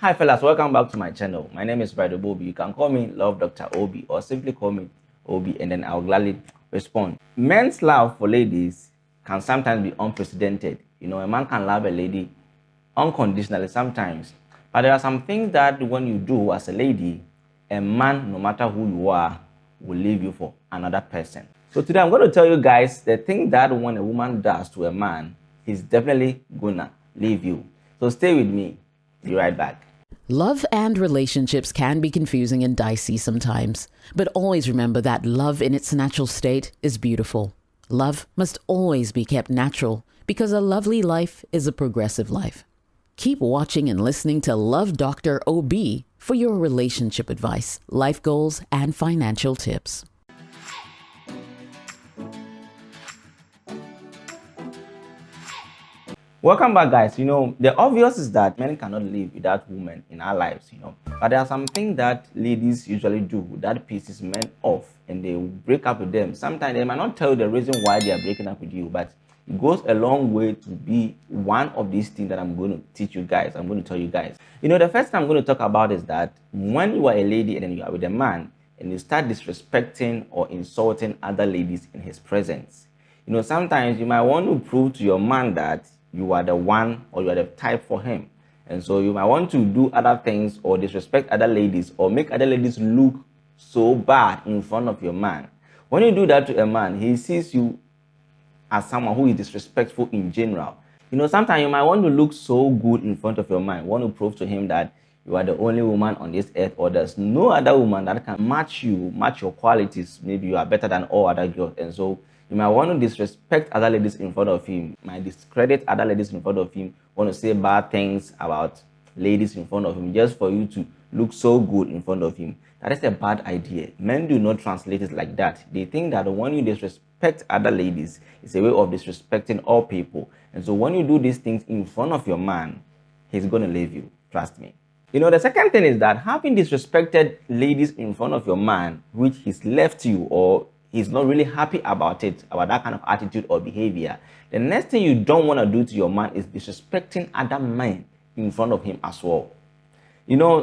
Hi fellas, welcome back to my channel. My name is Brother Bobby. You can call me Love Dr. Obi or simply call me Obi and then I'll gladly respond. Men's love for ladies can sometimes be unprecedented. A man can love a lady unconditionally sometimes, but there are some things that when you do as a lady, a man, no matter who you are, will leave you for another person. So today I'm going to tell you guys the thing that when a woman does to a man, he's definitely gonna leave you. So stay with me. Be right back. Love and relationships can be confusing and dicey sometimes, but always remember that love in its natural state is beautiful. Love must always be kept natural because a lovely life is a progressive life. Keep watching and listening to Love Dr. OB for your relationship advice, life goals, and financial tips. Welcome back, guys. The obvious is that men cannot live without women in our lives, But there are some things that ladies usually do that pisses men off and they break up with them. Sometimes they might not tell you the reason why they are breaking up with you, but it goes a long way to be one of these things that I'm going to teach you guys. I'm going to tell you guys. The first thing I'm going to talk about is that when you are a lady and then you are with a man and you start disrespecting or insulting other ladies in his presence, sometimes you might want to prove to your man that you are the one or you are the type for him. And so you might want to do other things or disrespect other ladies or make other ladies look so bad in front of your man. When you do that to a man, he sees you as someone who is disrespectful in general. Sometimes you might want to look so good in front of your man, want to prove to him that you are the only woman on this earth or there's no other woman that can match you, match your qualities. Maybe you are better than all other girls. And so you might want to disrespect other ladies in front of him, you might discredit other ladies in front of him, want to say bad things about ladies in front of him just for you to look so good in front of him. That is a bad idea. Men do not translate it like that. They think that when you disrespect other ladies, it's a way of disrespecting all people. And so when you do these things in front of your man, he's going to leave you. Trust me. The second thing is that having disrespected ladies in front of your man, which he's left you or he's not really happy about it, about that kind of attitude or behavior, the next thing you don't want to do to your man is disrespecting other men in front of him as well.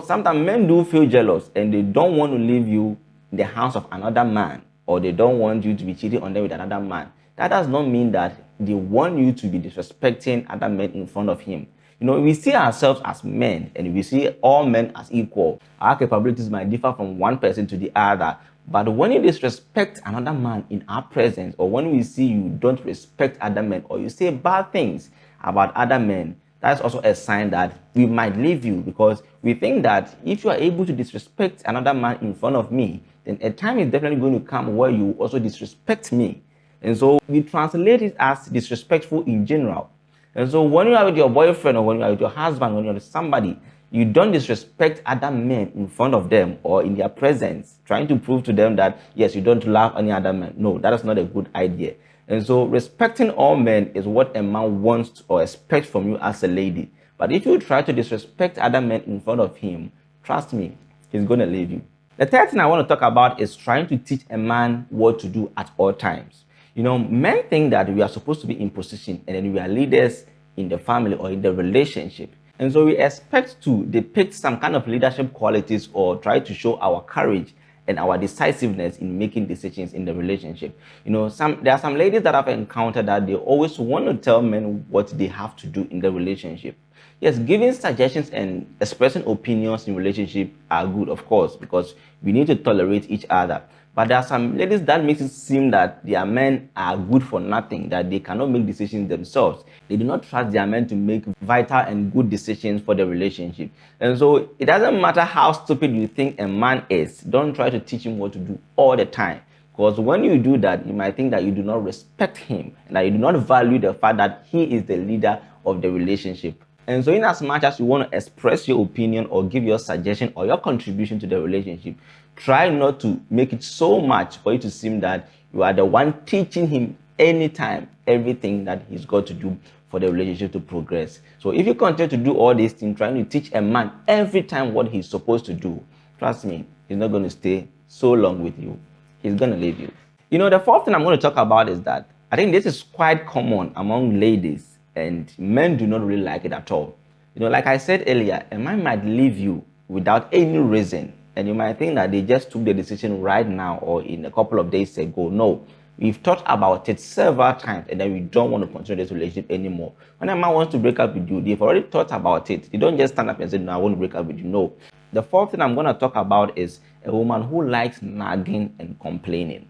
Sometimes men do feel jealous and they don't want to leave you in the hands of another man, or they don't want you to be cheating on them with another man. That does not mean that they want you to be disrespecting other men in front of him. We see ourselves as men and we see all men as equal. Our capabilities might differ from one person to the other. But when you disrespect another man in our presence, or when we see you don't respect other men, or you say bad things about other men, that's also a sign that we might leave you, because we think that if you are able to disrespect another man in front of me, then a time is definitely going to come where you also disrespect me. And so we translate it as disrespectful in general. And so when you are with your boyfriend or when you are with your husband, when you're with somebody, you don't disrespect other men in front of them or in their presence, trying to prove to them that, yes, you don't love any other man. No, that is not a good idea. And so respecting all men is what a man wants or expects from you as a lady. But if you try to disrespect other men in front of him, trust me, he's going to leave you. The third thing I want to talk about is trying to teach a man what to do at all times. Men think that we are supposed to be in position and then we are leaders in the family or in the relationship. And so we expect to depict some kind of leadership qualities or try to show our courage and our decisiveness in making decisions in the relationship. There are some ladies that I've encountered that they always want to tell men what they have to do in the relationship. Yes, giving suggestions and expressing opinions in relationship are good, of course, because we need to tolerate each other. But there are some ladies that makes it seem that their men are good for nothing, that they cannot make decisions themselves. They do not trust their men to make vital and good decisions for the relationship. And so it doesn't matter how stupid you think a man is, don't try to teach him what to do all the time. Because when you do that, you might think that you do not respect him and that you do not value the fact that he is the leader of the relationship. And so in as much as you want to express your opinion or give your suggestion or your contribution to the relationship, try not to make it so much for you to seem that you are the one teaching him anytime, everything that he's got to do for the relationship to progress. So if you continue to do all these things, trying to teach a man every time what he's supposed to do, trust me, he's not going to stay so long with you. He's going to leave you. The fourth thing I'm going to talk about is that I think this is quite common among ladies and men do not really like it at all. Like I said earlier, a man might leave you without any reason, and you might think that they just took the decision right now or in a couple of days ago. No, we've thought about it several times, and then we don't want to continue this relationship anymore. When a man wants to break up with you, they've already thought about it. They don't just stand up and say, "No, I want to break up with you." No. The fourth thing I'm going to talk about is a woman who likes nagging and complaining.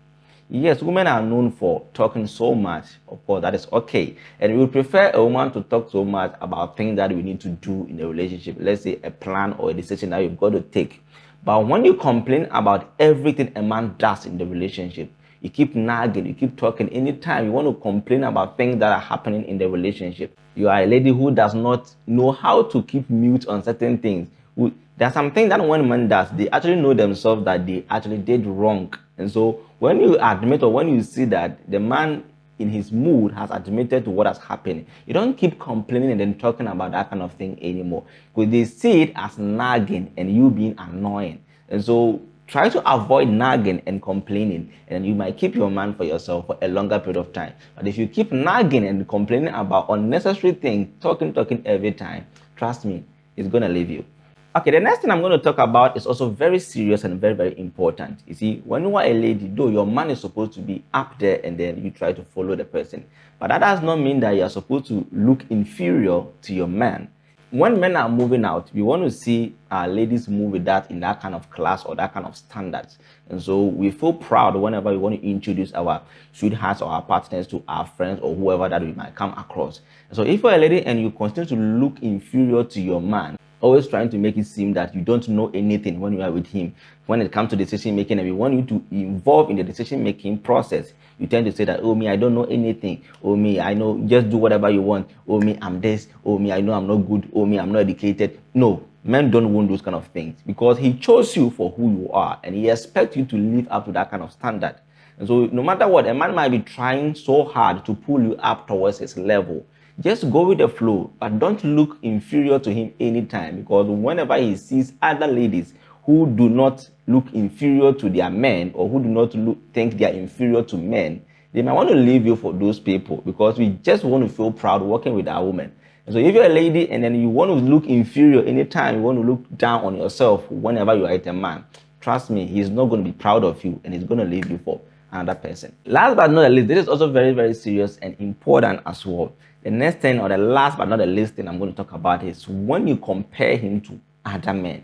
Yes, women are known for talking so much. Of course, that is okay. And we would prefer a woman to talk so much about things that we need to do in a relationship. Let's say a plan or a decision that you've got to take. But when you complain about everything a man does in the relationship, you keep nagging, you keep talking. Anytime you want to complain about things that are happening in the relationship, you are a lady who does not know how to keep mute on certain things. There are some things that one man does, they actually know themselves that they actually did wrong. And so when you admit or when you see that the man in his mood has admitted to what has happened, you don't keep complaining and then talking about that kind of thing anymore, because they see it as nagging and you being annoying. And so try to avoid nagging and complaining, and you might keep your man for yourself for a longer period of time. But if you keep nagging and complaining about unnecessary things, talking every time, trust me, it's going to leave you. Okay, the next thing I'm going to talk about is also very serious and very, very important. You see, when you are a lady, though your man is supposed to be up there and then you try to follow the person. But that does not mean that you are supposed to look inferior to your man. When men are moving out, we want to see our ladies move with that in that kind of class or that kind of standards. And so we feel proud whenever we want to introduce our sweethearts or our partners to our friends or whoever that we might come across. And so if you're a lady and you continue to look inferior to your man, always trying to make it seem that you don't know anything when you are with him, when it comes to decision making, and we want you to involve in the decision making process, you tend to say that, oh me, I don't know anything. Oh me, I know, just do whatever you want. Oh me, I'm this. Oh me, I know I'm not good. Oh me, I'm not educated. No, men don't want those kind of things, because he chose you for who you are and he expects you to live up to that kind of standard. And so no matter what, a man might be trying so hard to pull you up towards his level. Just go with the flow, but don't look inferior to him anytime, because whenever he sees other ladies who do not look inferior to their men, or who do not think they are inferior to men, they might want to leave you for those people, because we just want to feel proud working with our women. And so if you're a lady and then you want to look inferior anytime, you want to look down on yourself whenever you are with a man, trust me, he's not going to be proud of you and he's going to leave you for another person. Last but not least, this is also very, very serious and important as well. The next thing, or the last but not the least thing I'm going to talk about, is when you compare him to other men.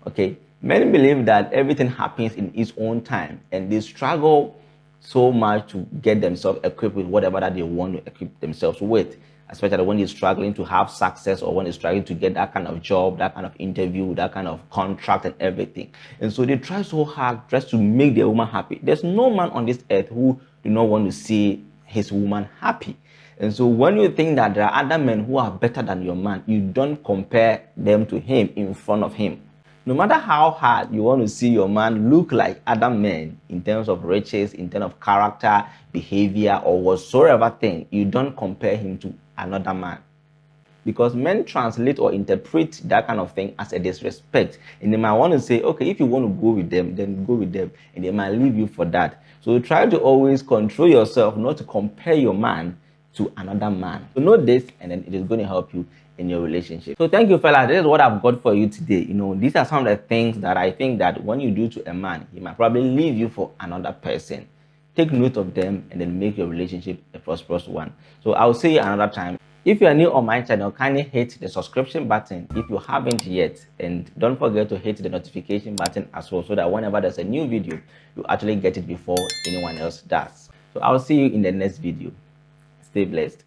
Okay, many believe that everything happens in its own time, and they struggle so much to get themselves equipped with whatever that they want to equip themselves with, especially when you're struggling to have success, or when you're struggling to get that kind of job, that kind of interview, that kind of contract and everything. And so they try so hard just to make their woman happy. There's no man on this earth who do not want to see his woman happy. And so when you think that there are other men who are better than your man, you don't compare them to him in front of him. No matter how hard you want to see your man look like other men in terms of riches, in terms of character, behavior, or whatsoever thing, you don't compare him to another man. Because men translate or interpret that kind of thing as a disrespect. And they might want to say, okay, if you want to go with them, then go with them. And they might leave you for that. So try to always control yourself not to compare your man to another man. So know this, and then it is going to help you in your relationship. So thank you, fellas. This is what I've got for you today. These are some of the things that I think that when you do to a man, he might probably leave you for another person. Take note of them and then make your relationship a prosperous one. So I'll see you another time. If you are new on my channel, kindly hit the subscription button if you haven't yet, and don't forget to hit the notification button as well, so that whenever there's a new video, you actually get it before anyone else does. So I'll see you in the next video. Stay blessed.